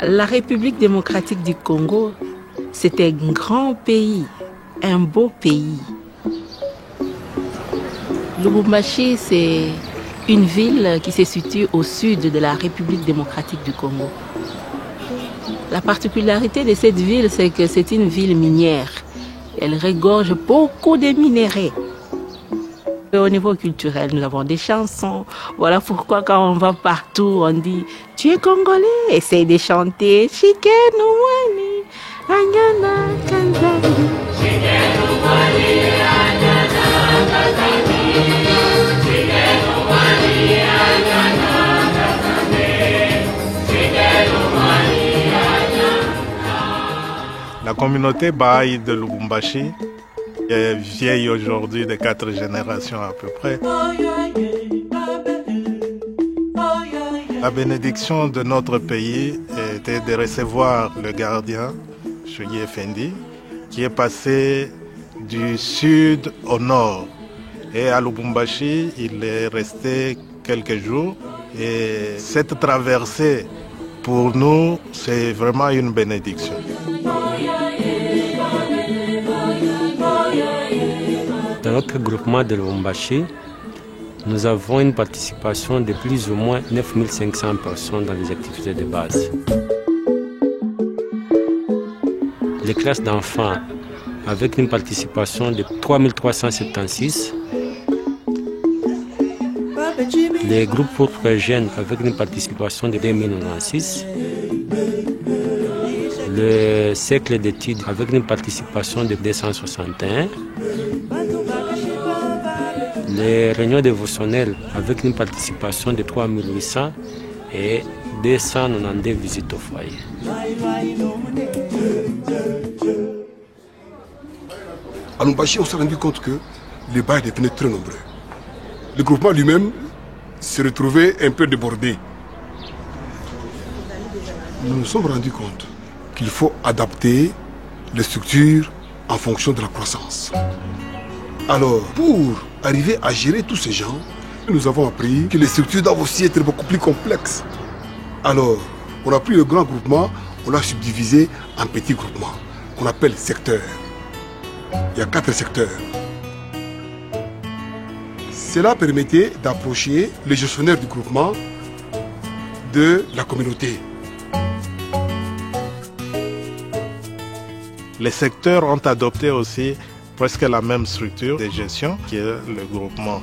La République démocratique du Congo, c'est un grand pays, un beau pays. Lubumbashi, c'est une ville qui se situe au sud de la République démocratique du Congo. La particularité de cette ville, c'est que c'est une ville minière. Elle regorge beaucoup de minerais. Au niveau culturel, nous avons des chansons. Voilà pourquoi quand on va partout, on dit « Tu es congolais ?» Essaye de chanter « Shikenu wani, anyana kanzani ». Shikenu wani, anyana kanzani. Shikenu wani, anyana kanzani. Shikenu wani, anyana. La communauté Baha'i de Lubumbashi est vieille aujourd'hui de 4 générations à peu près. La bénédiction de notre pays était de recevoir le gardien, Choyi Effendi, qui est passé du sud au nord. Et à Lubumbashi, il est resté quelques jours. Et cette traversée, pour nous, c'est vraiment une bénédiction. Dans notre groupement de Lubumbashi, nous avons une participation de plus ou moins 9500 personnes dans les activités de base. Les classes d'enfants avec une participation de 3376. Les groupes pour jeunes avec une participation de 2096. Le cercle d'études avec une participation de 261. Les réunions dévotionnelles avec une participation de 3800 et 292 visites au foyer. À Lubumbashi, on s'est rendu compte que les Baha'is devenaient très nombreux. Le groupement lui-même s'est retrouvé un peu débordé. Nous nous sommes rendus compte qu'il faut adapter les structures en fonction de la croissance. Alors, pour arriver à gérer tous ces gens, nous avons appris que les structures doivent aussi être beaucoup plus complexes. Alors, on a pris le grand groupement, on l'a subdivisé en petits groupements, qu'on appelle secteurs. Il y a 4 secteurs. Cela permettait d'approcher les gestionnaires du groupement de la communauté. Les secteurs ont adopté aussi presque la même structure de gestion qui est le groupement.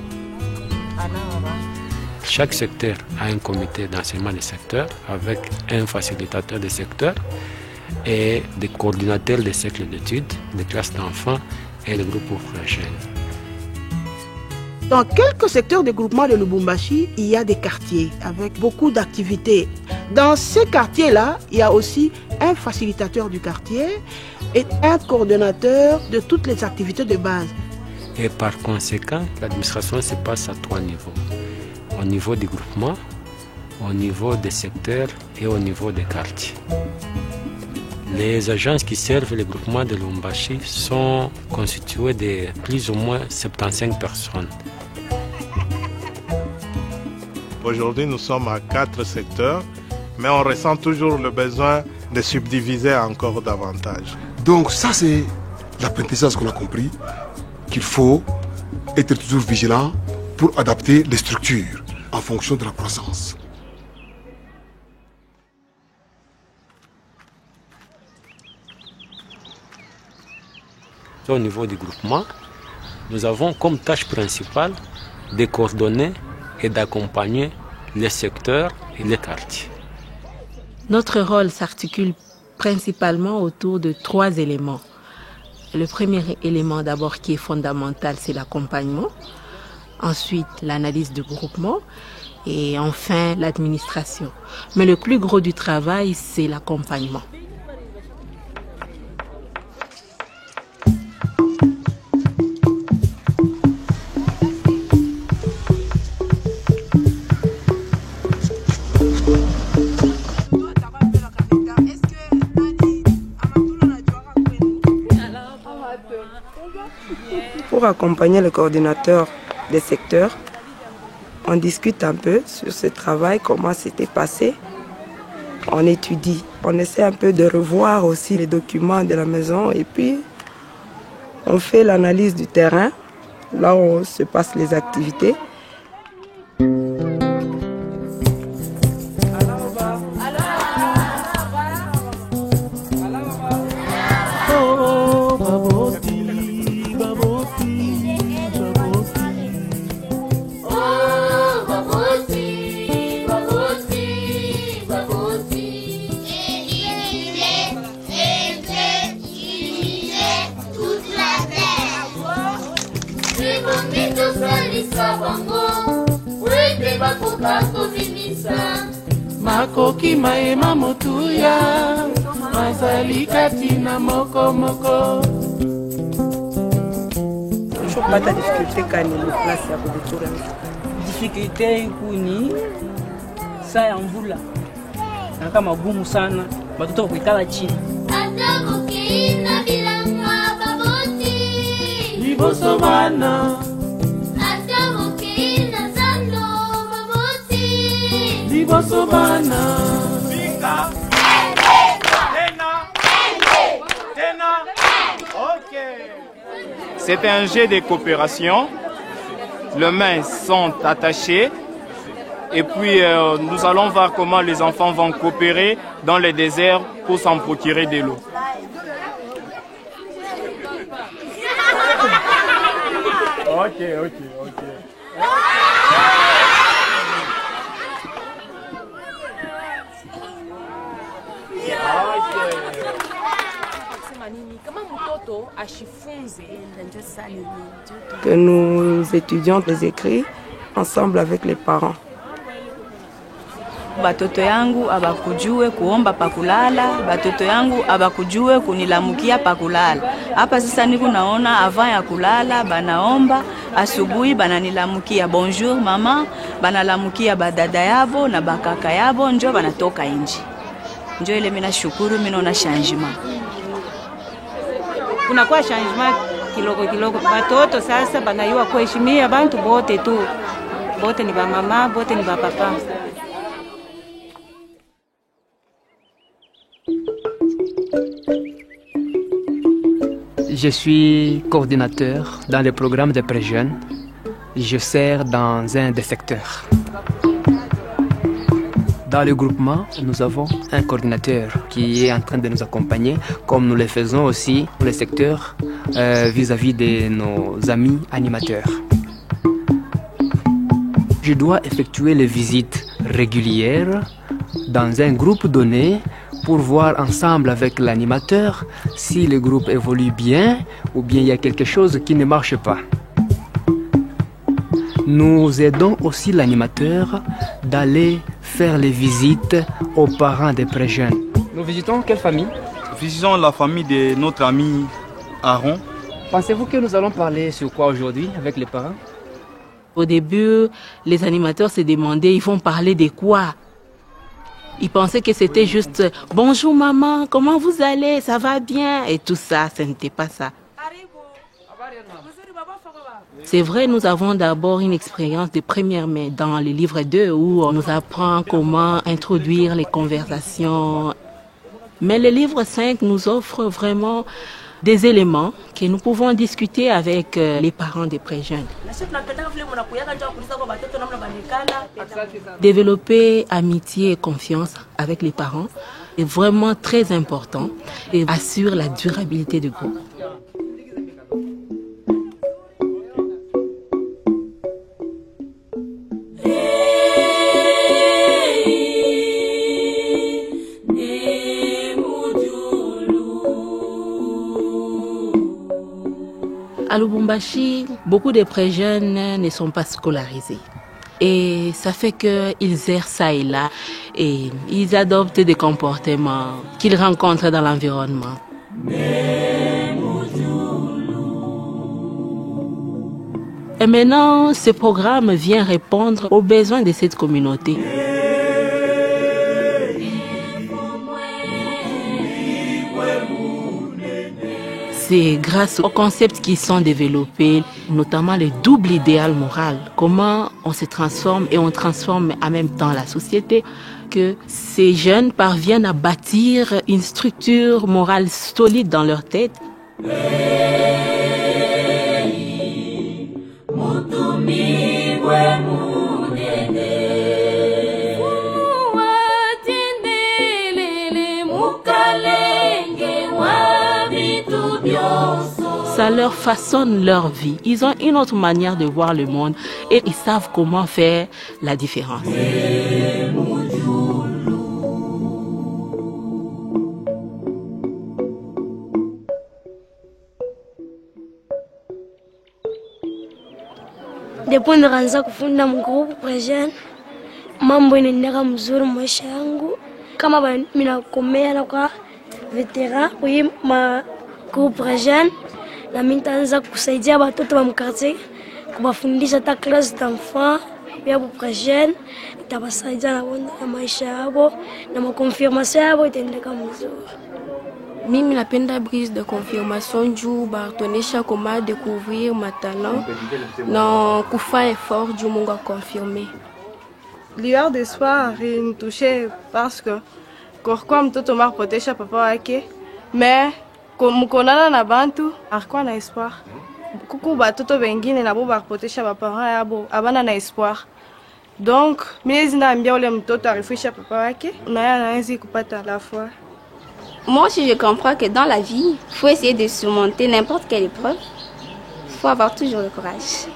Chaque secteur a un comité d'enseignement des secteurs avec un facilitateur des secteurs et des coordinateurs des cercles d'études, des classes d'enfants et des groupes pour jeunes. Dans quelques secteurs de groupement de Lubumbashi, il y a des quartiers avec beaucoup d'activités. Dans ces quartiers-là, il y a aussi un facilitateur du quartier et un coordonnateur de toutes les activités de base. Et par conséquent, l'administration se passe à 3 niveaux. Au niveau du groupement, au niveau des secteurs et au niveau des quartiers. Les agences qui servent le groupement de Lubumbashi sont constituées de plus ou moins 75 personnes. Aujourd'hui, nous sommes à 4 secteurs, mais on ressent toujours le besoin de subdiviser encore davantage. Donc ça, c'est l'apprentissage qu'on a compris, qu'il faut être toujours vigilant pour adapter les structures en fonction de la croissance. Au niveau du groupement, nous avons comme tâche principale de coordonner et d'accompagner les secteurs et les quartiers. Notre rôle s'articule principalement autour de 3 éléments. Le premier élément d'abord qui est fondamental, c'est l'accompagnement. Ensuite, l'analyse du groupement. Et enfin, l'administration. Mais le plus gros du travail, c'est l'accompagnement. Pour accompagner le coordinateur des secteurs, on discute un peu sur ce travail, comment c'était passé. On étudie, on essaie un peu de revoir aussi les documents de la maison et puis on fait l'analyse du terrain, là où se passent les activités. Makoki maema motuya mazali katina moko moko. Toujours pas ta difficulté quand il est place ya kubitura. Difficulté kuni saa ya mvula na kama gumu sana batoto kuikala chini. Liboso bana C'est un jeu de coopération. Les mains sont attachées. Et puis nous allons voir comment les enfants vont coopérer dans le désert pour s'en procurer de l'eau. Ok. Que nous étudions les écrits ensemble avec les parents. Batoto yangu abakujue kuomba pakulala, batoto yangu abakujue kunilamukia pakulala. Hapa sasa niko naona avant ya kulala banaomba, asubuhi bananilamukia bonjour mama, banalamukia badada yabo na bakaka yabo, njo banatoka nje. Njo ile mimi nashukuru, mimi naona changement. Kunakuwa changement kiloko. Batoto sasa banayua kuheshimia bantu bote tu. Bote ni ba mama, bote ni ba papa. Je suis coordinateur dans le programme de pré-jeunes. Je sers dans un des secteurs. Dans le groupement, nous avons un coordinateur qui est en train de nous accompagner, comme nous le faisons aussi dans le secteur vis-à-vis de nos amis animateurs. Je dois effectuer les visites régulières dans un groupe donné pour voir ensemble avec l'animateur si le groupe évolue bien ou bien il y a quelque chose qui ne marche pas. Nous aidons aussi l'animateur d'aller faire les visites aux parents des pré-jeunes. Nous visitons quelle famille? Nous visitons la famille de notre ami Aaron. Pensez-vous que nous allons parler sur quoi aujourd'hui avec les parents? Au début, les animateurs se demandaient, ils vont parler de quoi? Ils pensaient que c'était juste « Bonjour maman, comment vous allez? Ça va bien ?» et tout ça, ce n'était pas ça. C'est vrai, nous avons d'abord une expérience de première main dans le livre 2 où on nous apprend comment introduire les conversations. Mais le livre 5 nous offre vraiment des éléments que nous pouvons discuter avec les parents des pré-jeunes. Développer amitié et confiance avec les parents est vraiment très important et assure la durabilité du groupe. À Lubumbashi, beaucoup de pré-jeunes ne sont pas scolarisés. Et ça fait qu'ils errent ça et là et ils adoptent des comportements qu'ils rencontrent dans l'environnement. Et maintenant, ce programme vient répondre aux besoins de cette communauté. C'est grâce aux concepts qui sont développés, notamment le double idéal moral, comment on se transforme et on transforme en même temps la société, que ces jeunes parviennent à bâtir une structure morale solide dans leur tête. Ça leur façonne leur vie. Ils ont une autre manière de voir le monde et ils savent comment faire la différence. Depuis nikaanza kufunda mgrupu Prejene, mambo inaendeka mzuri maisha yangu. Kama minakomea na kwa veteran kwa magrupu Prejene, na mimi nitaanza kusaidia watoto wa mkartie kubafundisha ta classe d'enfants ya Prejene, itabasaidia na maisha yao na makonfirmation yao itaendeka mzuri. Mimi napenda brise de confirmation juu batuonesha comment découvrir ma talent na kufa effort juu Mungu a confirmé. Lueur d'espoir ilinitouché parce que kwa mtoto maripotesha papa wake, mais mkonana na bantu alikuwa na espoir. Kuku batoto wengine nabo baripotesha baparents yabo abana na espoir. Donc mimi zinaambia ule mtoto arifisha papa wake na anaweza kupata la foi. Moi aussi, je comprends que dans la vie, il faut essayer de surmonter n'importe quelle épreuve. Il faut avoir toujours le courage.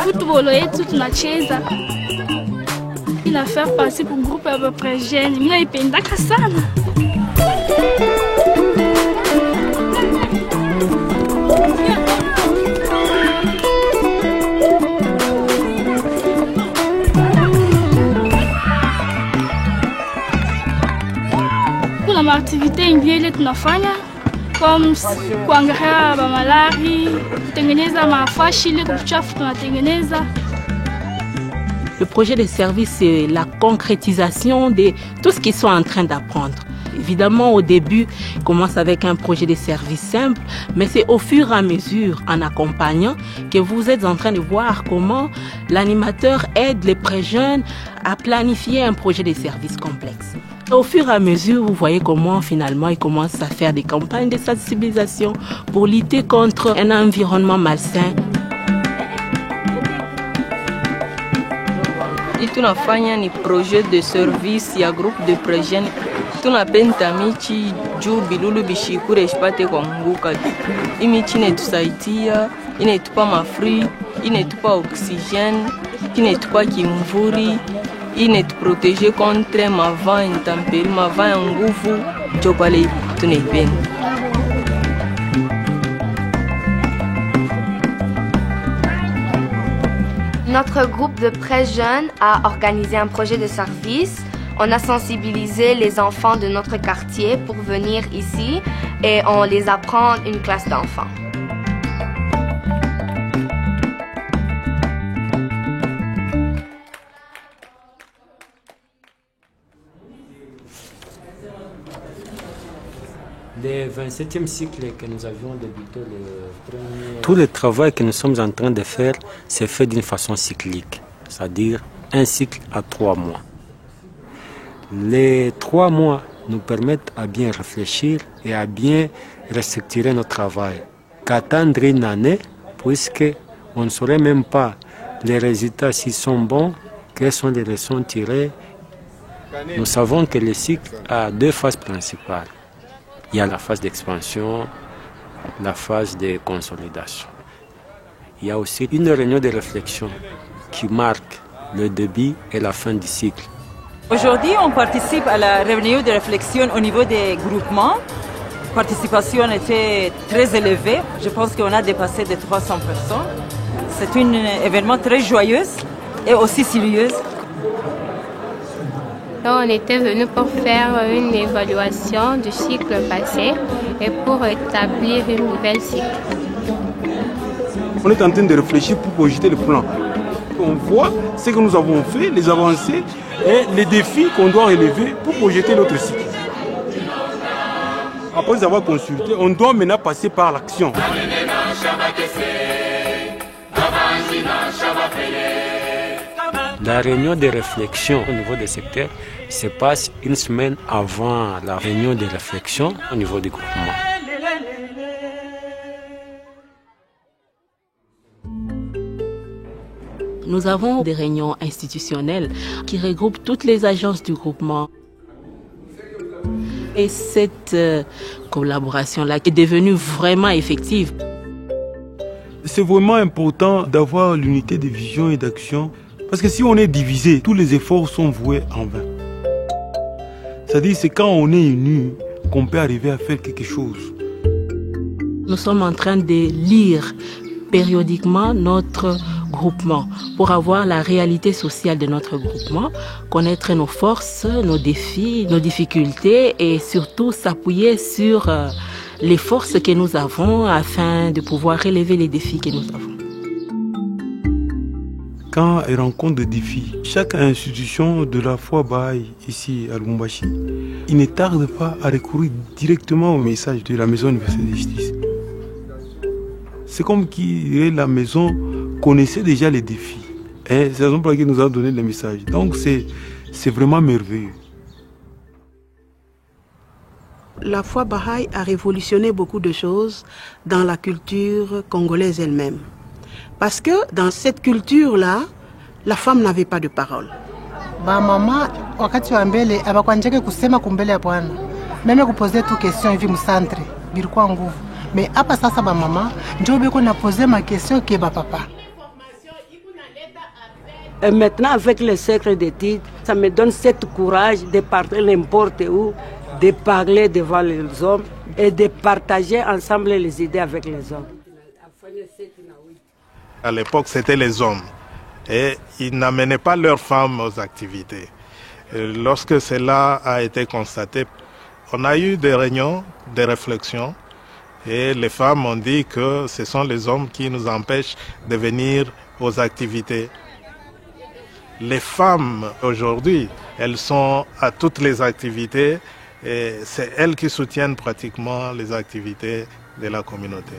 Football yetu tunacheza ila faire passer pour groupe ya Prejene. Mimi naipendaka sana. Kuna activité ingine tunafanya comme kuangalia malari, kutengeneza mafashi ile kuchafu tunatengeneza. Le projet de service, c'est la concrétisation de tout ce qu'ils sont en train d'apprendre. Évidemment, au début, on commence avec un projet de service simple, mais c'est au fur et à mesure, en accompagnant, que vous êtes en train de voir comment l'animateur aide les pré-jeunes à planifier un projet de service complexe. Au fur et à mesure, vous voyez comment finalement ils commencent à faire des campagnes de sensibilisation pour lutter contre un environnement malsain. Tunafanya ni projet de service ya groupe de Prejene. Tunapenda michi juu bilulu bishikure ishipate kuanguka. Imichi inetusaidia, inetupa mafri, inetupa oxygène, inetupa kimvuri, inetuprotege contre mavent intempérie, mavent ya nguvu, ndio pale tunaipenda. Notre groupe de Prejene a organisé un projet de service. On a sensibilisé les enfants de notre quartier pour venir ici et on les apprend une classe d'enfants. Le 27e cycle que nous avions débuté, tout le travail que nous sommes en train de faire, c'est fait d'une façon cyclique, c'est-à-dire un cycle à 3 mois. Les 3 mois nous permettent à bien réfléchir et à bien restructurer notre travail. Qu'attendre une année, puisqu'on ne saurait même pas les résultats s'ils sont bons, quelles sont les leçons tirées. Nous savons que le cycle a 2 phases principales. Il y a la phase d'expansion, la phase de consolidation. Il y a aussi une réunion de réflexion qui marque le début et la fin du cycle. Aujourd'hui, on participe à la réunion de réflexion au niveau des groupements. La participation était très élevée. Je pense qu'on a dépassé de 300 personnes. C'est un événement très joyeux et aussi sérieux. On était venu pour faire une évaluation du cycle passé et pour établir une nouvelle cycle. On est en train de réfléchir pour projeter le plan. qu'on voit ce que nous avons fait, les avancées et les défis qu'on doit relever pour projeter notre cycle. Après avoir consulté, on doit maintenant passer par l'action. La réunion de réflexion au niveau des secteurs se passe une semaine avant la réunion de réflexion au niveau du groupement. Nous avons des réunions institutionnelles qui regroupent toutes les agences du groupement. Et cette collaboration-là est devenue vraiment effective. C'est vraiment important d'avoir l'unité de vision et d'action. Parce que si on est divisé, tous les efforts sont voués en vain. C'est-à-dire c'est quand on est unis qu'on peut arriver à faire quelque chose. Nous sommes en train de lire périodiquement notre groupement pour avoir la réalité sociale de notre groupement, connaître nos forces, nos défis, nos difficultés et surtout s'appuyer sur les forces que nous avons afin de pouvoir relever les défis que nous avons. Quand elle rencontre des défis, chaque institution de la foi Baha'i ici à Lubumbashi, il ne tarde pas à recourir directement au message de la Maison universelle de justice. C'est comme si la maison connaissait déjà les défis. Et c'est la raison pour laquelle nous avons donné le message. Donc c'est vraiment merveilleux. La foi Baha'i a révolutionné beaucoup de choses dans la culture congolaise elle-même. Parce que dans cette culture-là, la femme n'avait pas de parole. Mama wakati wa mbele abakwanjeke kusema kumbele ya bwana. Meme kupoze tu question hivi msantre bilikuwa nguvu. Mais hapa sasa ba mama ndio beko na poser ma question ke ba papa. Et maintenant avec le cercle d'études, ça me donne cette courage de partir n'importe où, de parler devant les hommes et de partager ensemble les idées avec les hommes. À l'époque, c'était les hommes. Et ils n'amenaient pas leurs femmes aux activités. Et lorsque cela a été constaté, on a eu des réunions, des réflexions. Et les femmes ont dit que ce sont les hommes qui nous empêchent de venir aux activités. Les femmes, aujourd'hui, elles sont à toutes les activités. Et c'est elles qui soutiennent pratiquement les activités de la communauté.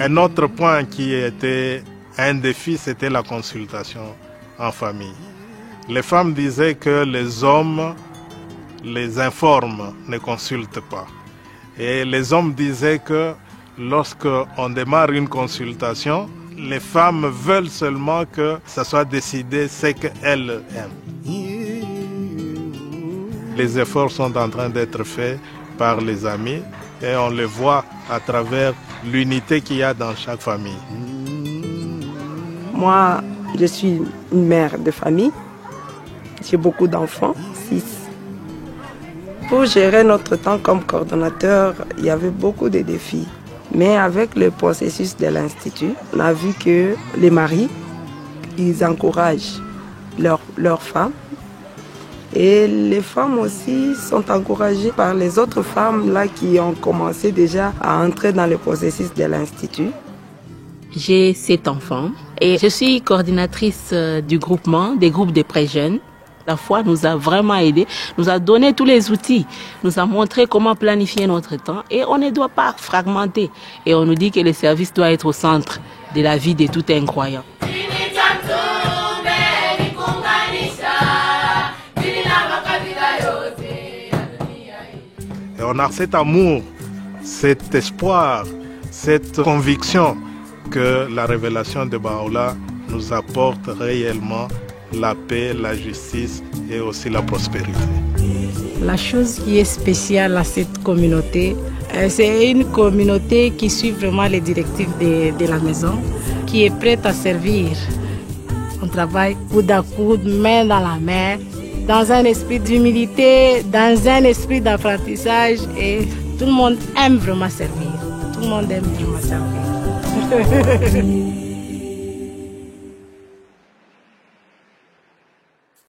Un autre point qui était un défi, c'était la consultation en famille. Les femmes disaient que les hommes les informent, ne consultent pas. Et les hommes disaient que lorsqu'on démarre une consultation, les femmes veulent seulement que ça soit décidé ce qu'elles aiment. Les efforts sont en train d'être faits par les amis et on les voit à travers l'unité qu'il y a dans chaque famille. Moi, je suis une mère de famille. J'ai beaucoup d'enfants, 6. Pour gérer notre temps comme coordonnateur, il y avait beaucoup de défis. Mais avec le processus de l'Institut, on a vu que les maris, ils encouragent leurs femmes. Et les femmes aussi sont encouragées par les autres femmes là qui ont commencé déjà à entrer dans le processus de l'Institut. J'ai 7 enfants et je suis coordinatrice du groupement, des groupes de prêts jeunes. La foi nous a vraiment aidés, nous a donné tous les outils, nous a montré comment planifier notre temps et on ne doit pas fragmenter. Et on nous dit que le service doit être au centre de la vie de tout un croyant. Et on a cet amour, cet espoir, cette conviction que la révélation de Baha'u'llah nous apporte réellement la paix, la justice et aussi la prospérité. La chose qui est spéciale à cette communauté, c'est une communauté qui suit vraiment les directives de la maison, qui est prête à servir. On travaille coude à coude, main dans la main, dans un esprit d'humilité, dans un esprit d'apprentissage et tout le monde aime vraiment servir. Tout le monde aime vraiment servir.